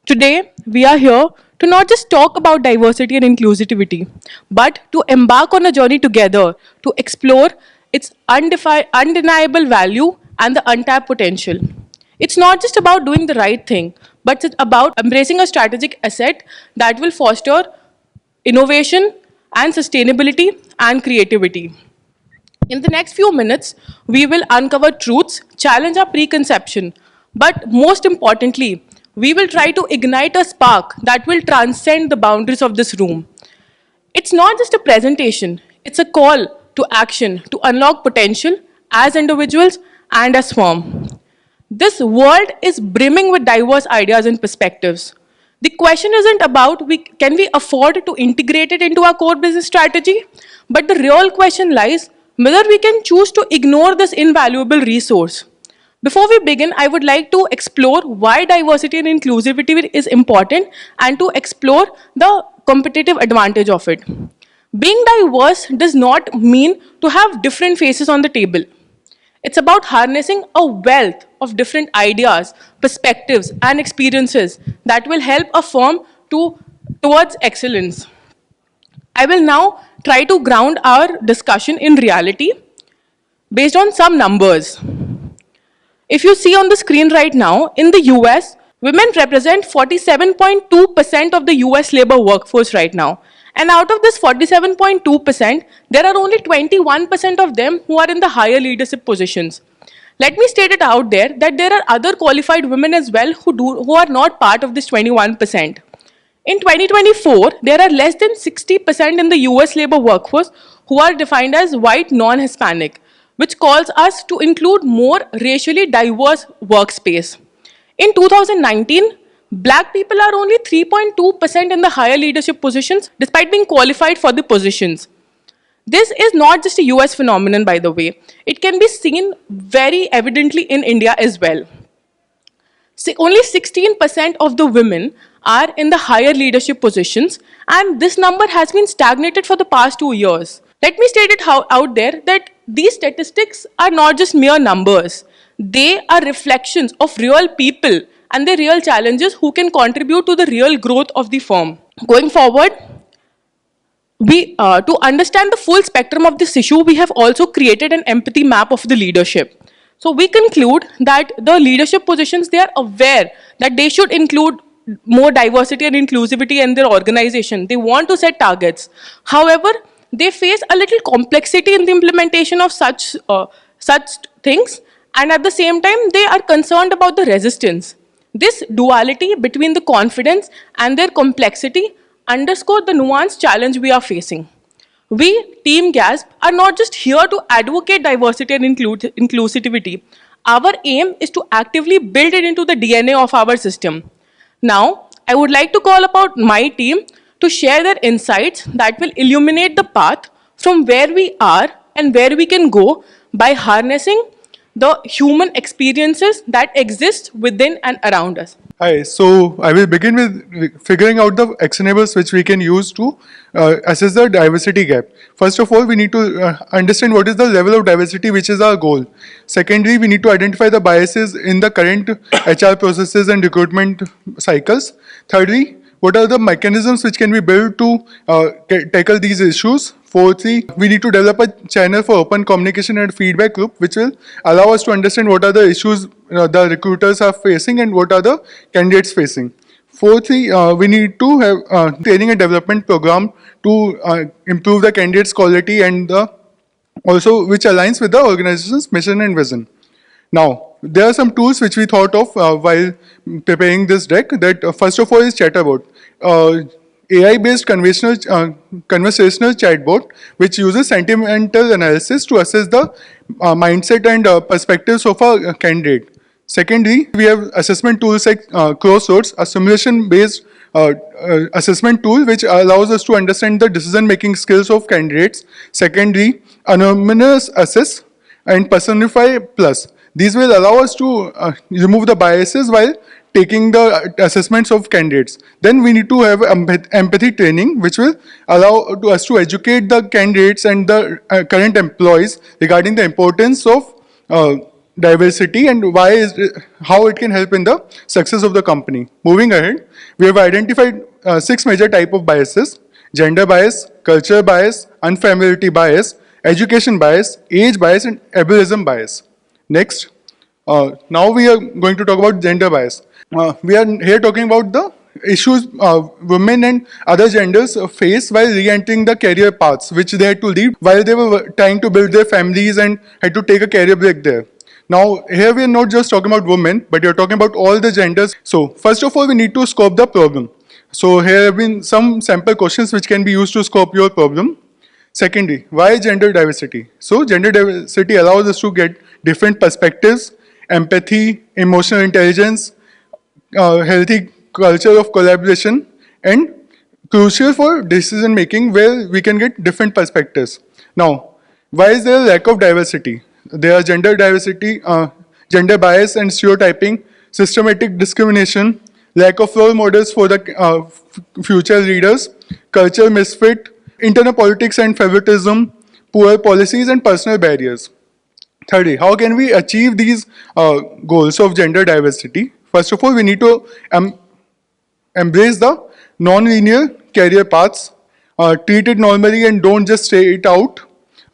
Today, we are here to not just talk about diversity and inclusivity, but to embark on a journey together to explore its undeniable value and the untapped potential. It's not just about doing the right thing, but it's about embracing a strategic asset that will foster innovation and sustainability and creativity. In the next few minutes, we will uncover truths, challenge our preconception, but most importantly, we will try to ignite a spark that will transcend the boundaries of this room. It's not just a presentation, it's a call to action to unlock potential as individuals and as firm. This world is brimming with diverse ideas and perspectives. The question isn't about can we afford to integrate it into our core business strategy, but the real question lies whether we can choose to ignore this invaluable resource. Before we begin, I would like to explore why diversity and inclusivity is important and to explore the competitive advantage of it. Being diverse does not mean to have different faces on the table. It's about harnessing a wealth of different ideas, perspectives, and experiences that will help a firm towards excellence. I will now try to ground our discussion in reality based on some numbers. If you see on the screen right now, in the US, women represent 47.2% of the US labor workforce right now. And out of this 47.2%, there are only 21% of them who are in the higher leadership positions. Let me state it out there that there are other qualified women as well who are not part of this 21%. In 2024, there are less than 60% in the US labor workforce who are defined as white non-Hispanic, which calls us to include more racially diverse workspace. In 2019, black people are only 3.2% in the higher leadership positions despite being qualified for the positions. This is not just a US phenomenon, by the way. It can be seen very evidently in India as well. Only 16% of the women are in the higher leadership positions, and this number has been stagnated for the past 2 years. Let me state it out there that these statistics are not just mere numbers. They are reflections of real people and their real challenges who can contribute to the real growth of the firm. Going forward, to understand the full spectrum of this issue, we have also created an empathy map of the leadership. So we conclude that the leadership positions, they are aware that they should include more diversity and inclusivity in their organization. They want to set targets. However, they face a little complexity in the implementation of such things, and at the same time, they are concerned about the resistance. This duality between the confidence and their complexity underscore the nuanced challenge we are facing. We, Team GASP, are not just here to advocate diversity and inclusivity. Our aim is to actively build it into the DNA of our system. Now, I would like to call upon my team to share their insights that will illuminate the path from where we are and where we can go by harnessing the human experiences that exist within and around us. Hi, so I will begin with figuring out the actionables which we can use to assess the diversity gap. First of all, we need to understand what is the level of diversity which is our goal. Secondly, we need to identify the biases in the current HR processes and recruitment cycles. Thirdly, what are the mechanisms which can be built to tackle these issues? Fourthly, we need to develop a channel for open communication and feedback loop, which will allow us to understand what are the issues the recruiters are facing and what are the candidates facing. Fourthly, we need to have training and development program to improve the candidates' quality and also which aligns with the organization's mission and vision. Now, there are some tools which we thought of while preparing this deck. That first of all is Chatterbot. AI-based conversational chatbot, which uses sentimental analysis to assess the mindset and perspectives of a candidate. Secondly, we have assessment tools like Crossroads, a simulation-based assessment tool which allows us to understand the decision-making skills of candidates. Secondly, Anonymous Assess and Personify Plus. These will allow us to remove the biases while taking the assessments of candidates. Then we need to have empathy training, which will allow us to educate the candidates and the current employees regarding the importance of diversity and how it can help in the success of the company. Moving ahead, we have identified six major type of biases: gender bias, culture bias, unfamiliarity bias, education bias, age bias, and ableism bias. Next, now we are going to talk about gender bias. We are here talking about the issues women and other genders face while re-entering the career paths which they had to leave while they were trying to build their families and had to take a career break there. Now, here we are not just talking about women, but you're talking about all the genders. So, first of all, we need to scope the problem. So, here have been some sample questions which can be used to scope your problem. Secondly, why gender diversity? So, gender diversity allows us to get different perspectives, empathy, emotional intelligence, healthy culture of collaboration, and crucial for decision making where we can get different perspectives. Now, why is there a lack of diversity? There are gender diversity, gender bias and stereotyping, systematic discrimination, lack of role models for the future leaders, culture misfit, internal politics and favoritism, poor policies and personal barriers. Thirdly, how can we achieve these goals of gender diversity? First of all, we need to embrace the non-linear career paths, treat it normally and don't just say it out,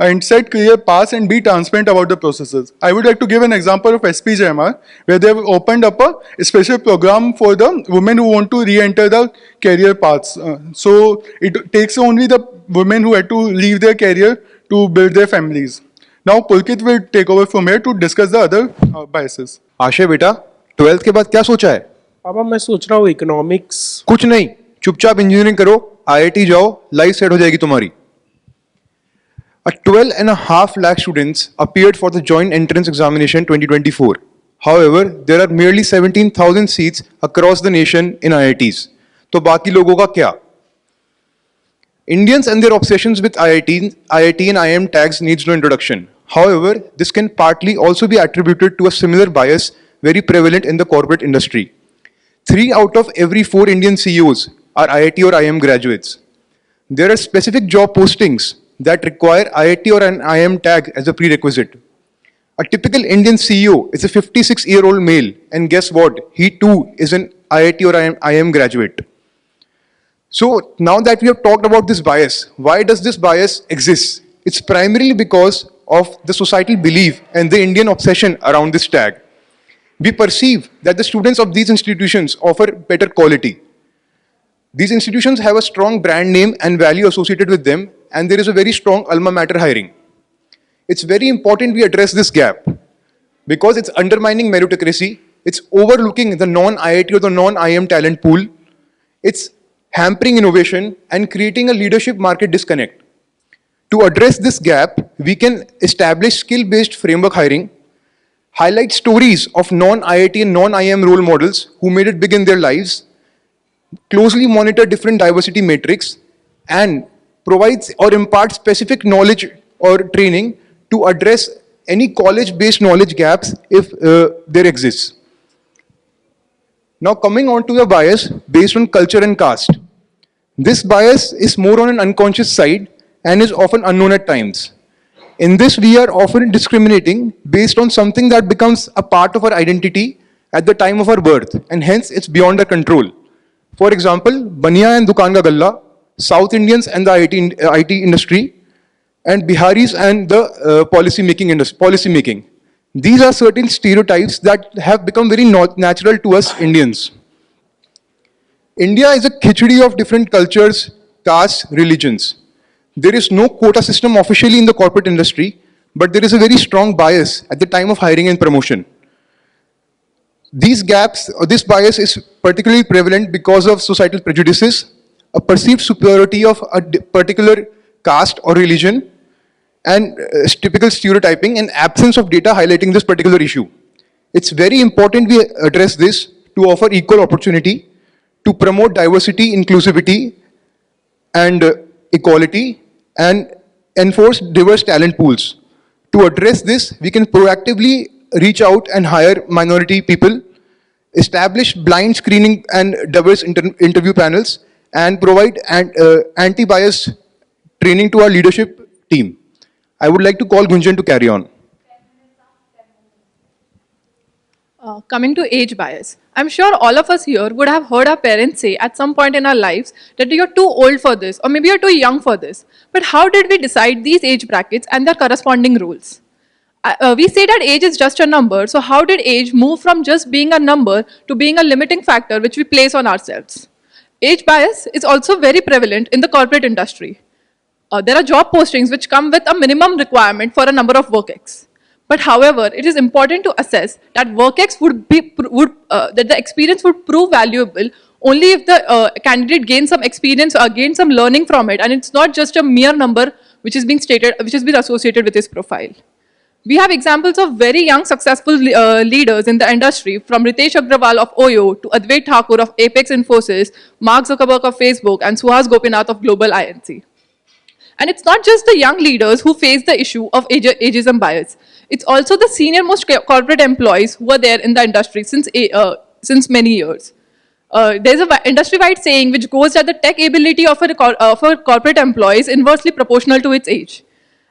and set clear paths and be transparent about the processes. I would like to give an example of SPJMR, where they've opened up a special program for the women who want to re-enter the career paths. So it takes only the women who had to leave their career to build their families. Now Pulkit will take over from here to discuss the other biases. आशय बेटा 12th के बाद क्या सोचा है? पापा मैं सोच रहा हूँ इकोनॉमिक्स। कुछ नहीं, चुपचाप इंजीनियरिंग करो, आईआईटी जाओ, लाइफ सेट हो जाएगी तुम्हारी. A 12.5 lakh students appeared for the joint entrance examination 2024. However, there are merely 17,000 seats across the nation in IITs. तो बाकी लोगों का क्या? Indians and their obsessions with IIT and IIM tags needs no introduction. However, this can partly also be attributed to a similar bias very prevalent in the corporate industry. 3 out of every 4 Indian CEOs are IIT or IIM graduates. There are specific job postings that require IIT or an IIM tag as a prerequisite. A typical Indian CEO is a 56-year-old male, and guess what? He too is an IIT or IIM graduate. So now that we have talked about this bias, why does this bias exist? It's primarily because of the societal belief and the Indian obsession around this tag. We perceive that the students of these institutions offer better quality. These institutions have a strong brand name and value associated with them, and there is a very strong alma mater hiring. It's very important we address this gap because it's undermining meritocracy, it's overlooking the non-IIT or the non-IIM talent pool, it's hampering innovation and creating a leadership market disconnect. To address this gap, we can establish skill-based framework hiring, highlight stories of non-IIT and non-IIM role models who made it big in their lives, closely monitor different diversity metrics, and provides or impart specific knowledge or training to address any college-based knowledge gaps if there exists. Now coming on to the bias based on culture and caste. This bias is more on an unconscious side and is often unknown at times. In this, we are often discriminating based on something that becomes a part of our identity at the time of our birth, and hence it's beyond our control. For example, Baniya and Dukan Ka Galla, South Indians and the IT industry, and Biharis and the policy making. These are certain stereotypes that have become very natural to us Indians. India is a khichdi of different cultures, castes, religions. There is no quota system officially in the corporate industry, but there is a very strong bias at the time of hiring and promotion. These gaps, or this bias is particularly prevalent because of societal prejudices, a perceived superiority of a particular caste or religion, and typical stereotyping and absence of data highlighting this particular issue. It's very important we address this to offer equal opportunity, to promote diversity, inclusivity, and equality, and enforce diverse talent pools. To address this, we can proactively reach out and hire minority people, establish blind screening and diverse interview panels, and provide anti-bias training to our leadership team. I would like to call Gunjan to carry on. Coming to age bias, I'm sure all of us here would have heard our parents say at some point in our lives that you're too old for this, or maybe you're too young for this. But how did we decide these age brackets and their corresponding rules? We say that age is just a number, so how did age move from just being a number to being a limiting factor which we place on ourselves? Age bias is also very prevalent in the corporate industry. There are job postings which come with a minimum requirement for a number of work-ex. But however, it is important to assess that work-ex that the experience would prove valuable only if the candidate gains some experience or gains some learning from it, and it's not just a mere number which is being stated, which has been associated with his profile. We have examples of very young successful leaders in the industry, from Ritesh Agrawal of Oyo to Advait Thakur of Apex Infosys, Mark Zuckerberg of Facebook, and Suhas Gopinath of Global INC. And it's not just the young leaders who face the issue of ageism bias. It's also the senior most corporate employees who are there in the industry since many years. There's an industry-wide saying which goes that the tech ability of a corporate employee is inversely proportional to its age.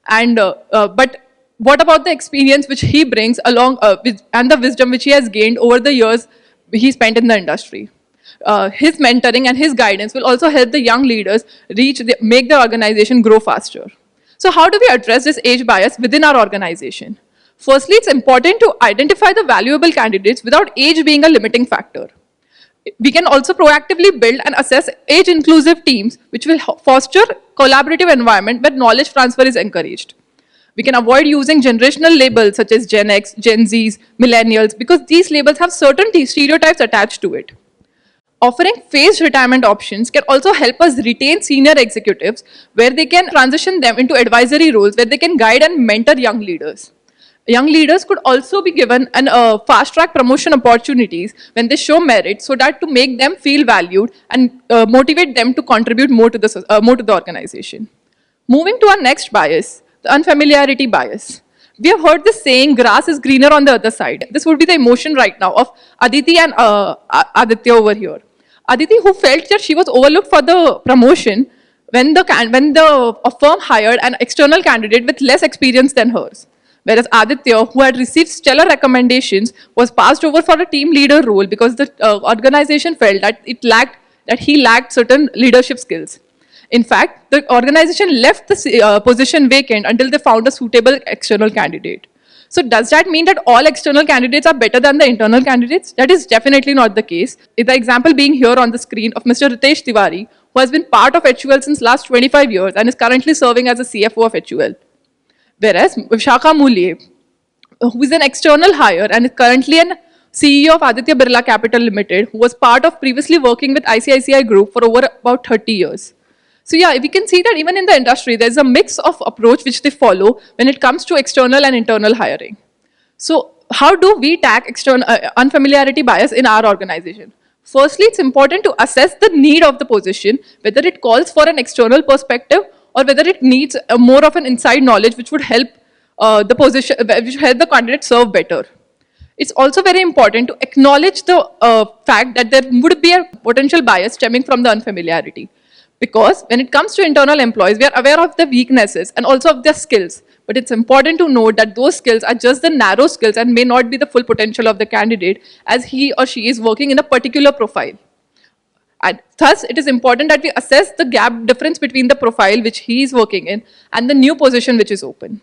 But what about the experience which he brings along and the wisdom which he has gained over the years he spent in the industry? His mentoring and his guidance will also help the young leaders make the organization grow faster. So how do we address this age bias within our organization? Firstly, it's important to identify the valuable candidates without age being a limiting factor. We can also proactively build and assess age-inclusive teams which will foster collaborative environment where knowledge transfer is encouraged. We can avoid using generational labels such as Gen X, Gen Zs, Millennials, because these labels have certain stereotypes attached to it. Offering phased retirement options can also help us retain senior executives where they can transition them into advisory roles where they can guide and mentor young leaders. Young leaders could also be given fast-track promotion opportunities when they show merit, so that to make them feel valued and motivate them to contribute more to the organization. Moving to our next bias, the unfamiliarity bias. We have heard this saying, grass is greener on the other side. This would be the emotion right now of Aditi and Aditya over here. Aditi, who felt that she was overlooked for the promotion when a firm hired an external candidate with less experience than hers. Whereas Aditya, who had received stellar recommendations, was passed over for a team leader role because the organization felt that he lacked certain leadership skills. In fact, the organization left the position vacant until they found a suitable external candidate. So does that mean that all external candidates are better than the internal candidates? That is definitely not the case. The example being here on the screen of Mr. Ritesh Tiwari, who has been part of HUL since last 25 years and is currently serving as a CFO of HUL. Whereas Vishakha Mulye, who is an external hire and is currently an CEO of Aditya Birla Capital Limited, who was part of previously working with ICICI Group for over about 30 years. So yeah, we can see that even in the industry, there's a mix of approach which they follow when it comes to external and internal hiring. So how do we tackle unfamiliarity bias in our organization? Firstly, it's important to assess the need of the position, whether it calls for an external perspective or whether it needs more of an inside knowledge which would help the candidate serve better. It's also very important to acknowledge the fact that there would be a potential bias stemming from the unfamiliarity. Because when it comes to internal employees, we are aware of the weaknesses and also of their skills. But it's important to note that those skills are just the narrow skills and may not be the full potential of the candidate as he or she is working in a particular profile. And thus, it is important that we assess the gap difference between the profile which he is working in and the new position which is open.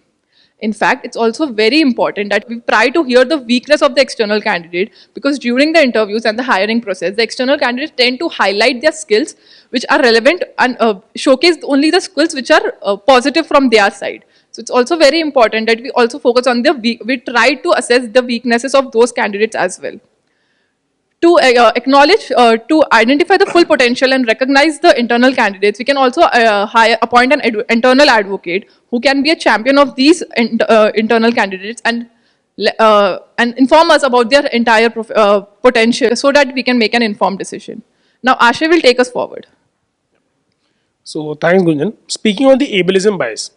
In fact, it's also very important that we try to hear the weakness of the external candidate, because during the interviews and the hiring process, the external candidates tend to highlight their skills which are relevant and showcase only the skills which are positive from their side. So it's also very important that we also focus on we try to assess the weaknesses of those candidates as well. To to identify the full potential and recognize the internal candidates, we can also appoint an internal advocate who can be a champion of these internal candidates and inform us about their entire potential so that we can make an informed decision. Now, Ashay will take us forward. So thanks, Gunjan. Speaking on the ableism bias.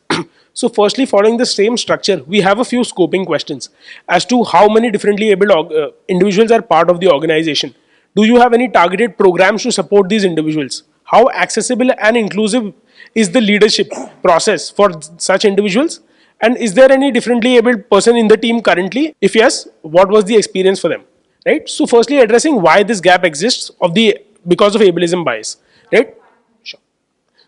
So firstly, following the same structure, we have a few scoping questions as to how many differently abled individuals are part of the organization. Do you have any targeted programs to support these individuals? How accessible and inclusive is the leadership process for such individuals? And is there any differently abled person in the team currently? If yes, what was the experience for them? right? So firstly, addressing why this gap exists because of ableism bias, right?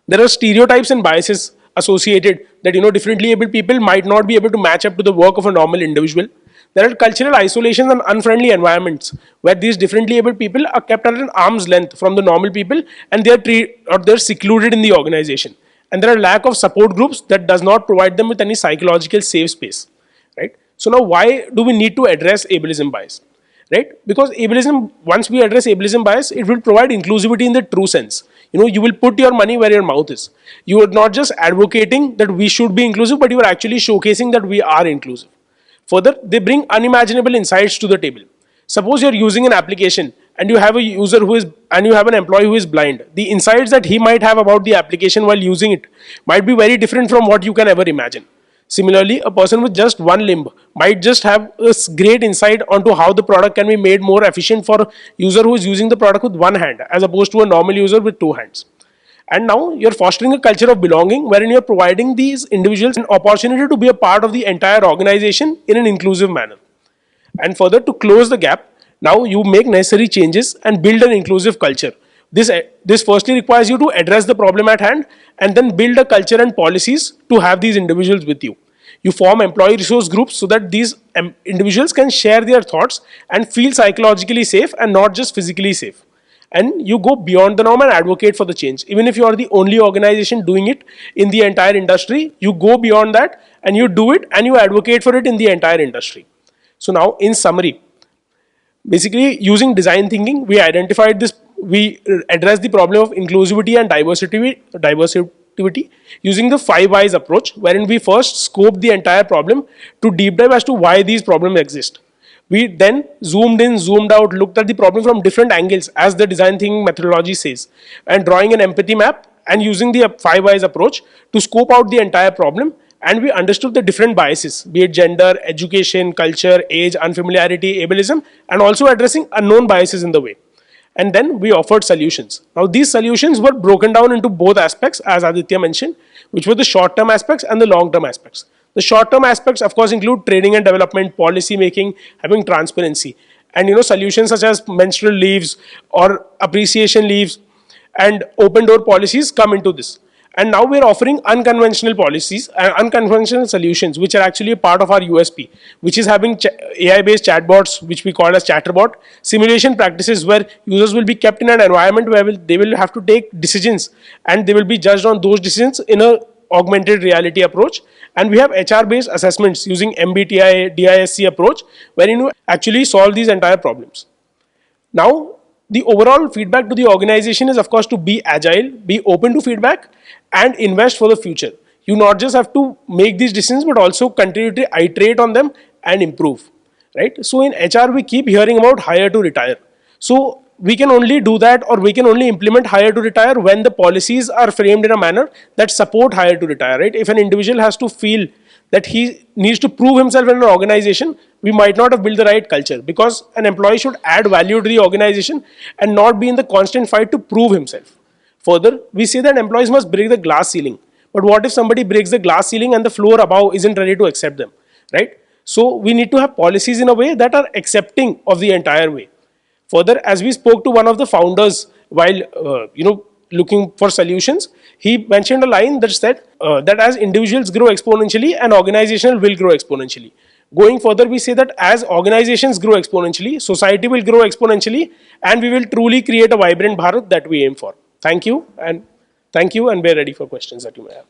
There are stereotypes and biases associated that differently abled people might not be able to match up to the work of a normal individual. There are cultural isolations and unfriendly environments where these differently abled people are kept at an arm's length from the normal people, and they're secluded in the organization. And there are lack of support groups that does not provide them with any psychological safe space, right? So now, why do we need to address ableism bias? Right? Because ableism, once we address ableism bias, it will provide inclusivity in the true sense. You will put your money where your mouth is. You are not just advocating that we should be inclusive, but you are actually showcasing that we are inclusive. Further, they bring unimaginable insights to the table. Suppose you're using an application and you have a user and you have an employee who is blind. The insights that he might have about the application while using it might be very different from what you can ever imagine. Similarly, a person with just one limb might just have a great insight onto how the product can be made more efficient for a user who is using the product with one hand as opposed to a normal user with two hands. And now you're fostering a culture of belonging wherein you're providing these individuals an opportunity to be a part of the entire organization in an inclusive manner. And further, to close the gap, now you make necessary changes and build an inclusive culture. This firstly requires you to address the problem at hand and then build a culture and policies to have these individuals with you. You form employee resource groups so that these individuals can share their thoughts and feel psychologically safe and not just physically safe. And you go beyond the norm and advocate for the change. Even if you are the only organization doing it in the entire industry, you go beyond that and you do it and you advocate for it in the entire industry. So now, in summary, basically using design thinking, we addressed the problem of inclusivity and diversity using the 5 whys approach, wherein we first scoped the entire problem to deep dive as to why these problems exist. We then zoomed in, zoomed out, looked at the problem from different angles as the design thinking methodology says, and drawing an empathy map and using the 5 whys approach to scope out the entire problem. And we understood the different biases, be it gender, education, culture, age, unfamiliarity, ableism, and also addressing unknown biases in the way. And then we offered solutions. Now, these solutions were broken down into both aspects, as Aditya mentioned, which were the short-term aspects and the long-term aspects. The short-term aspects, of course, include training and development, policy making, having transparency, and solutions such as menstrual leaves or appreciation leaves and open door policies come into this. And now we're offering unconventional policies and unconventional solutions, which are actually a part of our USP, which is having AI-based chatbots, which we call as Chatterbot, simulation practices where users will be kept in an environment where they will have to take decisions and they will be judged on those decisions in a augmented reality approach. And we have HR-based assessments using MBTI, DISC approach, wherein you actually solve these entire problems. Now, the overall feedback to the organization is, of course, to be agile, be open to feedback, and invest for the future. You not just have to make these decisions, but also continue to iterate on them and improve, right? So in HR, we keep hearing about hire to retire. So we can only do that, or we can only implement hire to retire when the policies are framed in a manner that support hire to retire, right? If an individual has to feel that he needs to prove himself in an organization, we might not have built the right culture, because an employee should add value to the organization and not be in the constant fight to prove himself. Further, we say that employees must break the glass ceiling. But what if somebody breaks the glass ceiling and the floor above isn't ready to accept them, right? So we need to have policies in a way that are accepting of the entire way. Further, as we spoke to one of the founders while looking for solutions, he mentioned a line that said that as individuals grow exponentially, an organization will grow exponentially. Going further, we say that as organizations grow exponentially, society will grow exponentially, and we will truly create a vibrant Bharat that we aim for. Thank you, and we're ready for questions that you may have.